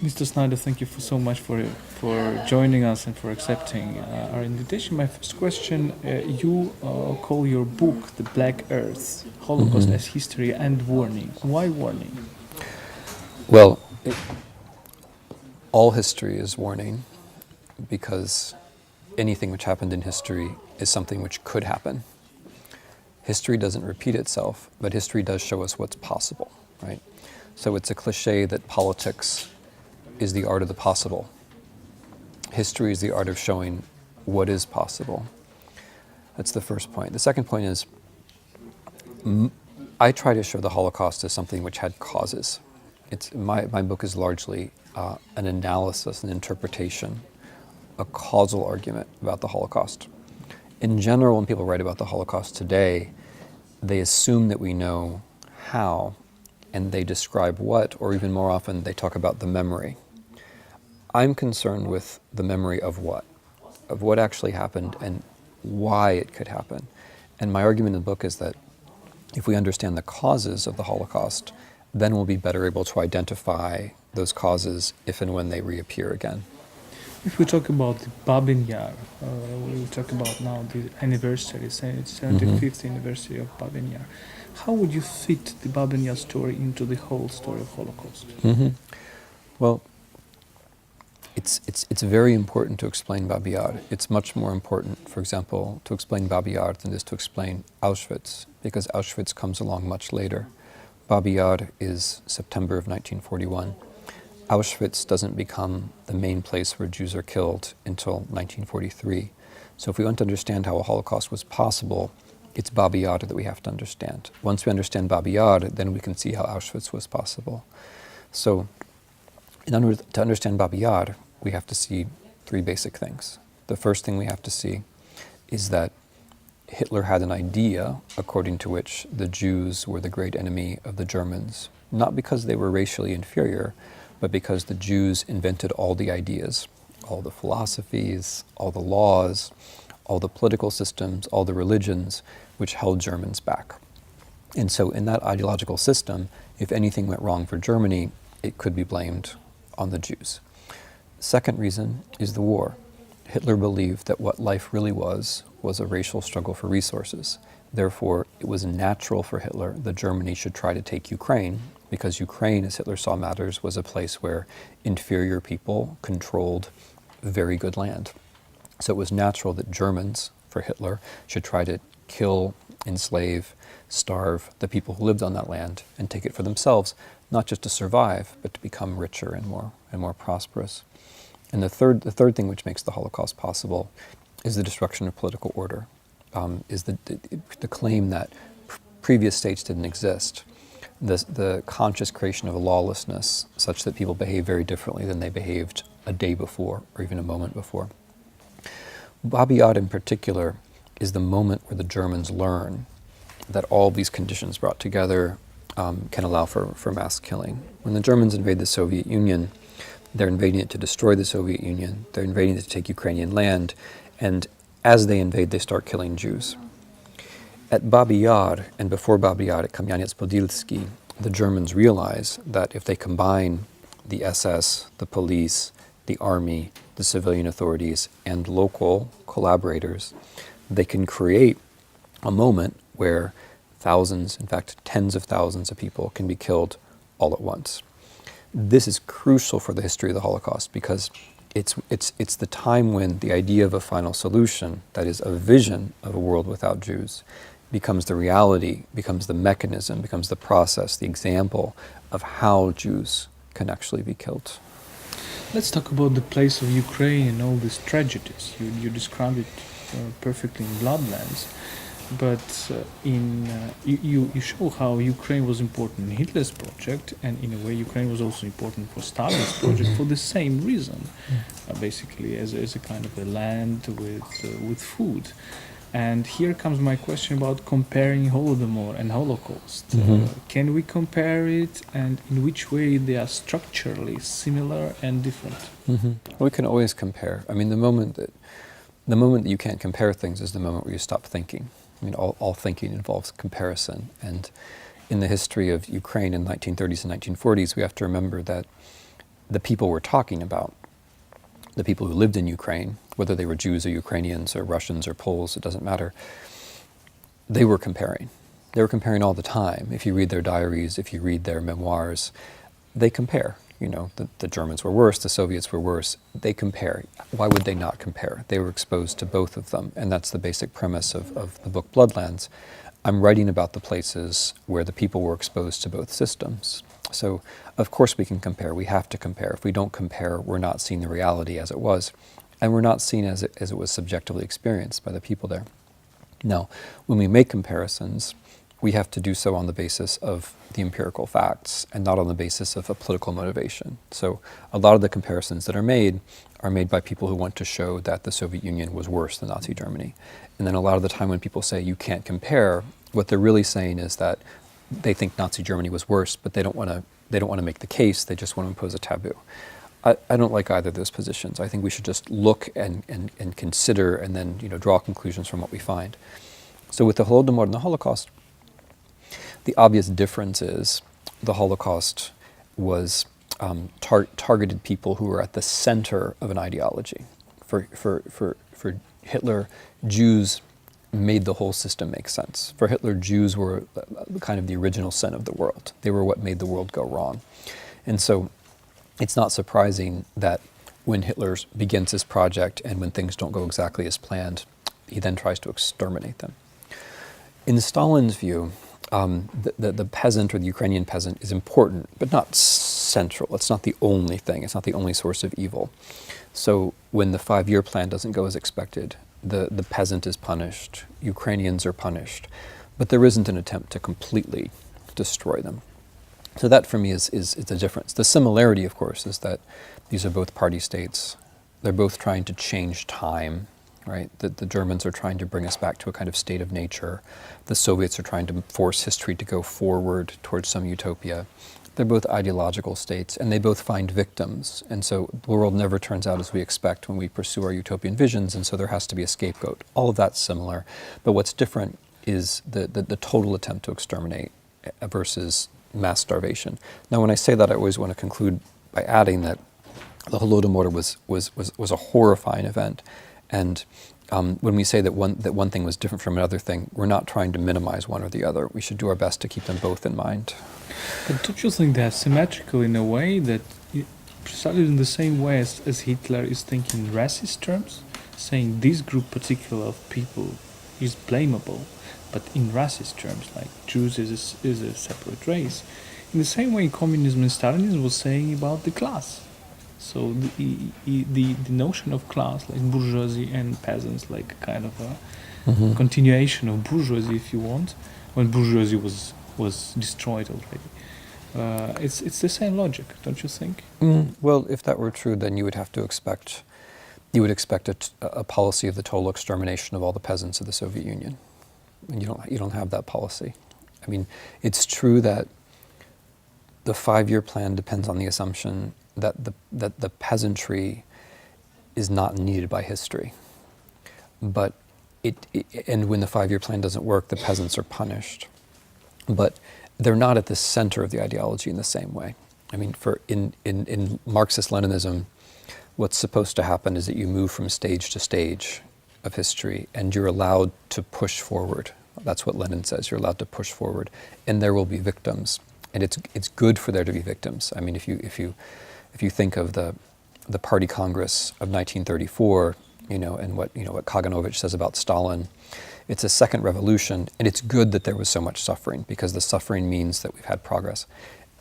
Mr. Snyder, thank you so much for joining us and for accepting our invitation. My first question: you call your book "The Black Earth: Holocaust as History and Warning." Why warning? Well, all history is warning because anything which happened in history is something which could happen. History doesn't repeat itself, but history does show us what's possible, right? So it's a cliche that politics is the art of the possible. History is the art of showing what is possible. That's the first point. The second point is, I try to show the Holocaust as something which had causes. My book is largely an analysis, an interpretation, a causal argument about the Holocaust. In general, when people write about the Holocaust today, they assume that we know how, and they describe what, or even more often, they talk about the memory. I'm concerned with the memory of what actually happened and why it could happen. And my argument in the book is that if we understand the causes of the Holocaust, then we'll be better able to identify those causes if and when they reappear again. If we talk about the Babyn Yar, we will talk about now the anniversary, it's 75th anniversary of Babyn Yar. How would you fit the Babyn Yar story into the whole story of Holocaust? Well, it's very important to explain Babi Yar. It's much more important, for example, to explain Babi Yar than it is to explain Auschwitz, because Auschwitz comes along much later. Babi Yar is September of 1941. Auschwitz doesn't become the main place where Jews are killed until 1943. So if we want to understand how a Holocaust was possible, it's Babi Yar that we have to understand. Once we understand Babi Yar, then we can see how Auschwitz was possible. So to understand Babi Yar, we have to see three basic things. The first thing we have to see is that Hitler had an idea according to which the Jews were the great enemy of the Germans, not because they were racially inferior, but because the Jews invented all the ideas, all the philosophies, all the laws, all the political systems, all the religions which held Germans back. And so in that ideological system, if anything went wrong for Germany, it could be blamed on the Jews. Second reason is the war. Hitler believed that what life really was a racial struggle for resources. Therefore, it was natural for Hitler that Germany should try to take Ukraine, because Ukraine, as Hitler saw matters, was a place where inferior people controlled very good land. So it was natural that Germans, for Hitler, should try to kill, enslave, starve the people who lived on that land and take it for themselves, not just to survive, but to become richer and more prosperous. And the third thing which makes the Holocaust possible is the destruction of political order, is the claim that previous states didn't exist, the conscious creation of a lawlessness such that people behave very differently than they behaved a day before or even a moment before. Babi Yar in particular is the moment where the Germans learn that all these conditions brought together can allow for mass killing. When the Germans invade the Soviet Union, they're invading it to destroy the Soviet Union, they're invading it to take Ukrainian land, and as they invade, they start killing Jews. At Babi Yar, and before Babi Yar at Kamianets-Podilsky, the Germans realize that if they combine the SS, the police, the army, the civilian authorities, and local collaborators, they can create a moment where thousands, in fact tens of thousands of people can be killed all at once. This is crucial for the history of the Holocaust because it's the time when the idea of a final solution, that is a vision of a world without Jews, becomes the reality, becomes the mechanism, becomes the process, the example of how Jews can actually be killed. Let's talk about the place of Ukraine and all these tragedies. You described it perfectly in Bloodlands, but you show how Ukraine was important in Hitler's project, and in a way Ukraine was also important for Stalin's project for the same reason, basically as a kind of a land with food. And here comes my question about comparing Holodomor and Holocaust. Can we compare it, and in which way they are structurally similar and different? Well, we can always compare. I mean, the moment that you can't compare things is the moment where you stop thinking. I mean, all thinking involves comparison. And in the history of Ukraine in the 1930s and 1940s, we have to remember that the people we're talking about, the people who lived in Ukraine, whether they were Jews or Ukrainians or Russians or Poles, it doesn't matter, they were comparing. They were comparing all the time. If you read their diaries, if you read their memoirs, they compare. You know, the Germans were worse, the Soviets were worse. They compare. Why would they not compare? They were exposed to both of them, and that's the basic premise of the book Bloodlands. I'm writing about the places where the people were exposed to both systems. So, of course we can compare. We have to compare. If we don't compare, we're not seeing the reality as it was, and we're not seeing as it was subjectively experienced by the people there. Now, when we make comparisons, we have to do so on the basis of the empirical facts and not on the basis of a political motivation. So a lot of the comparisons that are made by people who want to show that the Soviet Union was worse than Nazi Germany. And then a lot of the time when people say you can't compare, what they're really saying is that they think Nazi Germany was worse, but they don't want to make the case, they just want to impose a taboo. I don't like either of those positions. I think we should just look and consider and then draw conclusions from what we find. So with the Holodomor and the Holocaust, the obvious difference is the Holocaust was targeted people who were at the center of an ideology. For Hitler, Jews made the whole system make sense. For Hitler, Jews were kind of the original sin of the world. They were what made the world go wrong. And so it's not surprising that when Hitler begins his project and when things don't go exactly as planned, he then tries to exterminate them. In Stalin's view, the peasant or the Ukrainian peasant is important, but not central. It's not the only thing. It's not the only source of evil. So when the 5-year plan doesn't go as expected, the peasant is punished, Ukrainians are punished, but there isn't an attempt to completely destroy them. So that for me is the difference. The similarity, of course, is that these are both party states. They're both trying to change time, right? The Germans are trying to bring us back to a kind of state of nature. The Soviets are trying to force history to go forward towards some utopia. They're both ideological states, and they both find victims. And so the world never turns out as we expect when we pursue our utopian visions, and so there has to be a scapegoat. All of that's similar, but what's different is the total attempt to exterminate versus mass starvation. Now, when I say that, I always want to conclude by adding that the Holodomor was a horrifying event, and when we say that one thing was different from another thing, we're not trying to minimize one or the other. We should do our best to keep them both in mind. But don't you think they're symmetrical in a way that, precisely in the same way as Hitler is thinking in racist terms, saying this group particular of people is blamable, but in racist terms, like Jews is a separate race. In the same way communism and Stalinism was saying about the class. So the notion of class, like bourgeoisie and peasants, like kind of a continuation of bourgeoisie, if you want, when bourgeoisie was destroyed already. It's the same logic, don't you think? Well, if that were true, then you would expect a policy of the total extermination of all the peasants of the Soviet Union. And you don't have that policy. I mean, it's true that the 5-year plan depends on the assumption that the peasantry is not needed by history. But and when the 5-year plan doesn't work, the peasants are punished. But they're not at the center of the ideology in the same way. I mean, in Marxist-Leninism, what's supposed to happen is that you move from stage to stage of history, and you're allowed to push forward. That's what Lenin says. You're allowed to push forward, and there will be victims, and it's good for there to be victims. I mean, if you think of the Party Congress of 1934, and what Kaganovich says about Stalin, it's a second revolution, and it's good that there was so much suffering because the suffering means that we've had progress,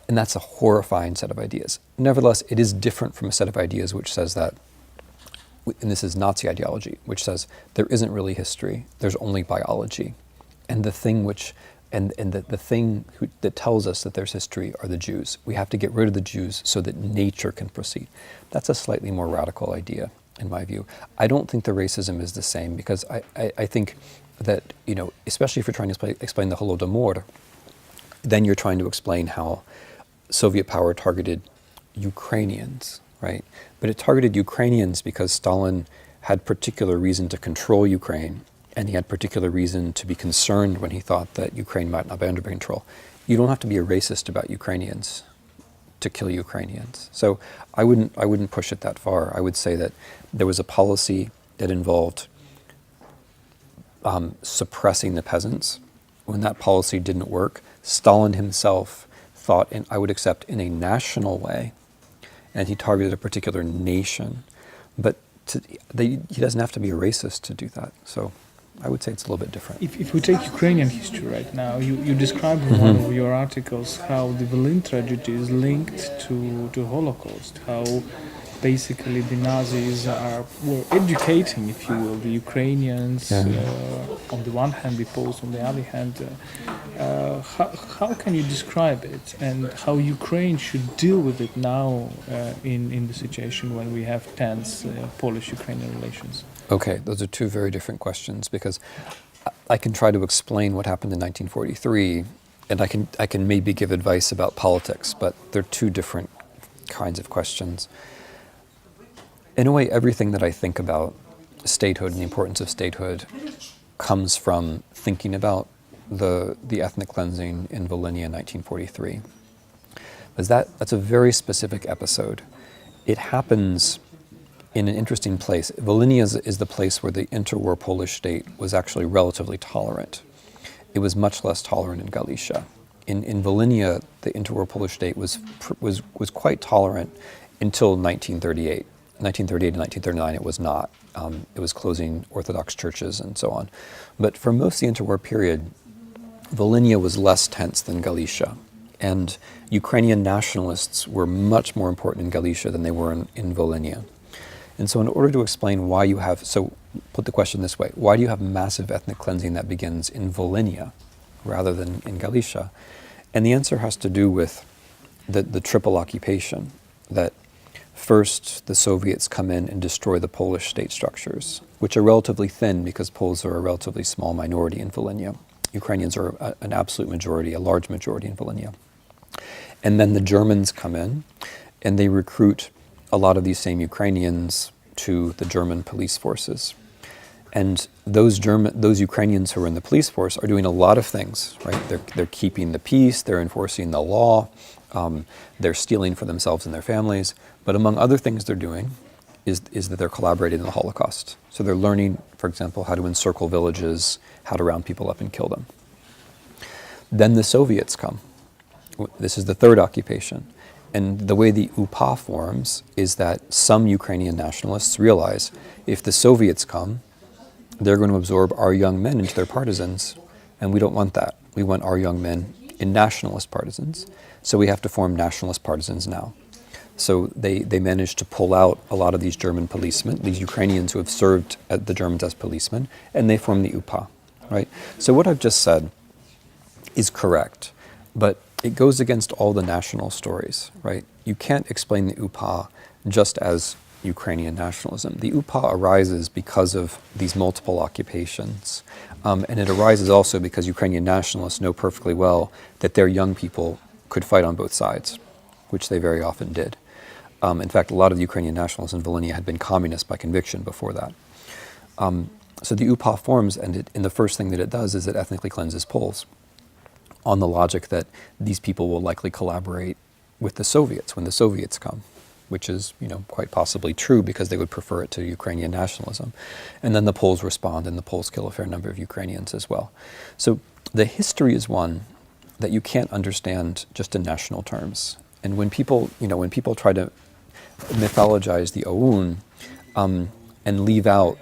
and that's a horrifying set of ideas. Nevertheless, it is different from a set of ideas which says that. And this is Nazi ideology, which says there isn't really history, there's only biology. And the thing that tells us that there's history are the Jews. We have to get rid of the Jews so that nature can proceed. That's a slightly more radical idea, in my view. I don't think the racism is the same, because I think that, especially if you're trying to explain the Holodomor, then you're trying to explain how Soviet power targeted Ukrainians, right? But it targeted Ukrainians because Stalin had particular reason to control Ukraine, and he had particular reason to be concerned when he thought that Ukraine might not be under control. You don't have to be a racist about Ukrainians to kill Ukrainians. So I wouldn't push it that far. I would say that there was a policy that involved suppressing the peasants. When that policy didn't work, Stalin himself thought, and I would accept, in a national way, and he targeted a particular nation. But he doesn't have to be a racist to do that. So I would say it's a little bit different. If we take Ukrainian history right now, you describe in one of your articles how the Volyn tragedy is linked to Holocaust, how basically the Nazis were educating, if you will, the Ukrainians on the one hand, the Poles on the other hand. How can you describe it, and how Ukraine should deal with it now in the situation when we have tense Polish-Ukrainian relations? Okay, those are two very different questions, because I can try to explain what happened in 1943, and I can maybe give advice about politics, but they're two different kinds of questions. In a way, everything that I think about statehood and the importance of statehood comes from thinking about the ethnic cleansing in Volhynia in 1943. Because that's a very specific episode. It happens in an interesting place. Volhynia is the place where the interwar Polish state was actually relatively tolerant. It was much less tolerant in Galicia. In Volhynia, the interwar Polish state was quite tolerant until 1938. 1938 and 1939, it was not. It was closing Orthodox churches and so on. But for most of the interwar period, Volhynia was less tense than Galicia. And Ukrainian nationalists were much more important in Galicia than they were in Volhynia. And so in order to explain why you have, so put the question this way, why do you have massive ethnic cleansing that begins in Volhynia rather than in Galicia? And the answer has to do with the triple occupation, that first, the Soviets come in and destroy the Polish state structures, which are relatively thin because Poles are a relatively small minority in Volhynia. Ukrainians are an absolute majority, a large majority in Volhynia. And then the Germans come in and they recruit a lot of these same Ukrainians to the German police forces. And those Ukrainians who are in the police force are doing a lot of things, right? They're keeping the peace, they're enforcing the law, they're stealing for themselves and their families. But among other things they're doing is that they're collaborating in the Holocaust. So they're learning, for example, how to encircle villages, how to round people up and kill them. Then the Soviets come. This is the third occupation. And the way the UPA forms is that some Ukrainian nationalists realize if the Soviets come, they're going to absorb our young men into their partisans, and we don't want that. We want our young men in nationalist partisans. So we have to form nationalist partisans now. So they managed to pull out a lot of these German policemen, these Ukrainians who have served at the Germans as policemen, and they form the UPA, right? So what I've just said is correct, but it goes against all the national stories, right? You can't explain the UPA just as Ukrainian nationalism. The UPA arises because of these multiple occupations, and it arises also because Ukrainian nationalists know perfectly well that their young people could fight on both sides, which they very often did. In fact, a lot of the Ukrainian nationalists in Volhynia had been communists by conviction before that. So the UPA forms, and the first thing that it does is it ethnically cleanses Poles, on the logic that these people will likely collaborate with the Soviets when the Soviets come, which is, quite possibly true because they would prefer it to Ukrainian nationalism. And then the Poles respond, and the Poles kill a fair number of Ukrainians as well. So the history is one that you can't understand just in national terms. And when people try to mythologize the OUN and leave out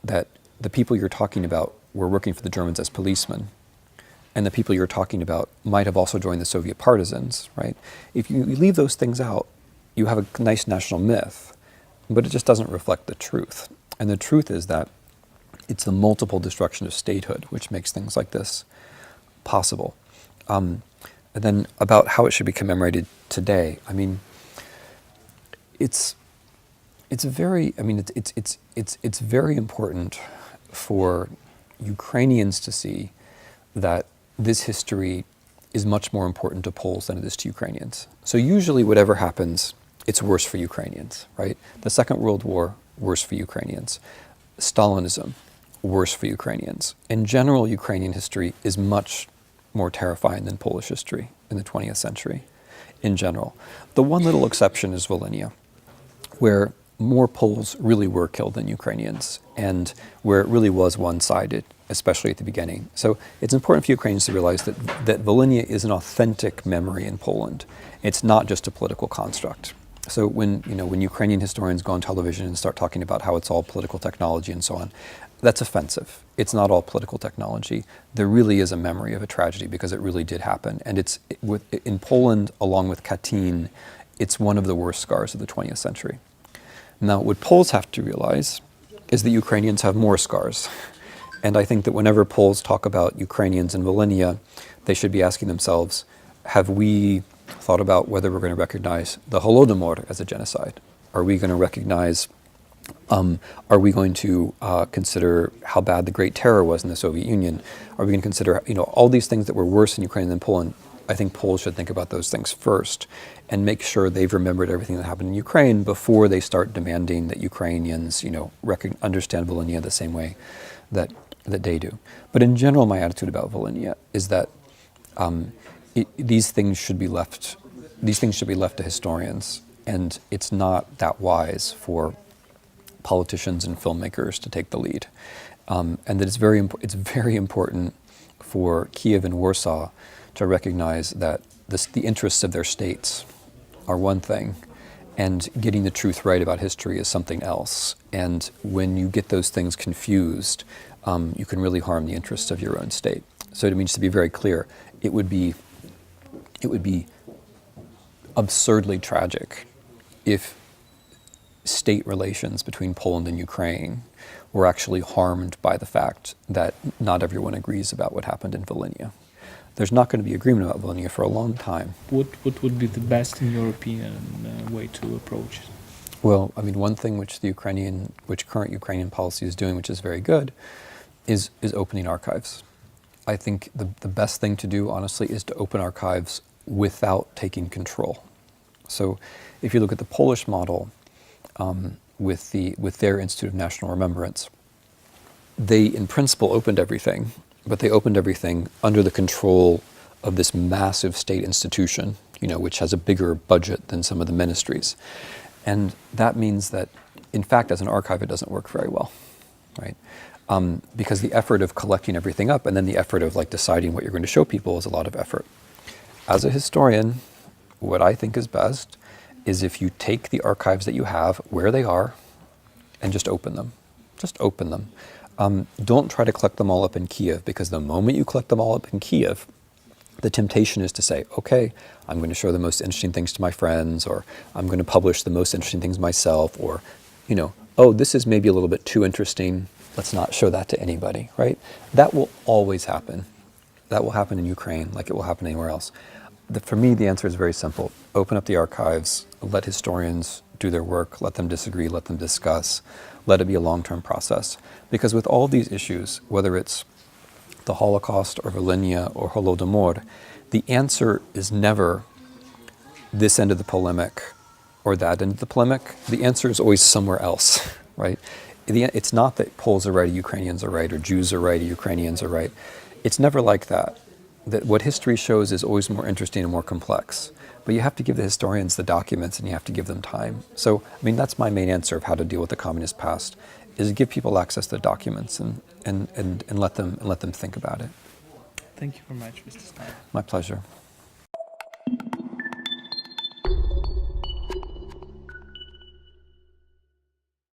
that the people you're talking about were working for the Germans as policemen, and the people you're talking about might have also joined the Soviet partisans, right? If you leave those things out, you have a nice national myth, but it just doesn't reflect the truth. And the truth is that it's the multiple destruction of statehood which makes things like this possible. And then about how it should be commemorated today. I mean, it's very important for Ukrainians to see that this history is much more important to Poles than it is to Ukrainians. So usually whatever happens, it's worse for Ukrainians, right? The Second World War, worse for Ukrainians. Stalinism, worse for Ukrainians. In general, Ukrainian history is much more terrifying than Polish history in the 20th century. in general. The one little exception is Volhynia, where more Poles really were killed than Ukrainians, and where it really was one-sided, especially at the beginning. So it's important for Ukrainians to realize that Volhynia is an authentic memory in Poland. It's not just a political construct. So when Ukrainian historians go on television and start talking about how it's all political technology and so on, that's offensive. It's not all political technology. There really is a memory of a tragedy because it really did happen. And in Poland, along with Katyn, it's one of the worst scars of the 20th century. Now, what Poles have to realize is that Ukrainians have more scars. And I think that whenever Poles talk about Ukrainians in Volhynia, they should be asking themselves, have we thought about whether we're going to recognize the Holodomor as a genocide? Are we going to recognize, are we going to consider how bad the Great Terror was in the Soviet Union? Are we going to consider, all these things that were worse in Ukraine than Poland? I think Poles should think about those things first and make sure they've remembered everything that happened in Ukraine before they start demanding that Ukrainians, understand Volhynia the same way that they do. But in general, my attitude about Volhynia is that these things should be left to historians, and it's not that wise for politicians and filmmakers to take the lead. And that it's very important for Kyiv and Warsaw to recognize that the interests of their states are one thing, and getting the truth right about history is something else. And when you get those things confused, you can really harm the interests of your own state. So it means, to be very clear, it would be absurdly tragic if state relations between Poland and Ukraine were actually harmed by the fact that not everyone agrees about what happened in Volhynia. There's not going to be agreement about Volhynia for a long time. What would be the best, in your opinion, way to approach it? Well, one thing which current Ukrainian policy is doing, which is very good, is opening archives. I think the best thing to do, honestly, is to open archives without taking control. So if you look at the Polish model, with their Institute of National Remembrance, they in principle opened everything, but they opened everything under the control of this massive state institution, which has a bigger budget than some of the ministries. And that means that, in fact, as an archive, it doesn't work very well, right? Because the effort of collecting everything up and then the effort of deciding what you're going to show people is a lot of effort. As a historian, what I think is best is if you take the archives that you have where they are and just open them. Just open them. Don't try to collect them all up in Kyiv, because the moment you collect them all up in Kyiv, the temptation is to say, okay, I'm going to show the most interesting things to my friends, or I'm going to publish the most interesting things myself, or, oh, this is maybe a little bit too interesting, let's not show that to anybody, right? That will always happen. That will happen in Ukraine like it will happen anywhere else. For me, the answer is very simple. Open up the archives, let historians do their work, let them disagree, let them discuss, let it be a long-term process. Because with all these issues, whether it's the Holocaust or Volhynia or Holodomor, the answer is never this end of the polemic or that end of the polemic. The answer is always somewhere else, right? It's not that Poles are right or Ukrainians are right, or Jews are right or Ukrainians are right. It's never like that. That what history shows is always more interesting and more complex. But you have to give the historians the documents, and you have to give them time. So, that's my main answer of how to deal with the communist past, is give people access to the documents and let them think about it. Thank you very much, Mr. Snyder. My pleasure.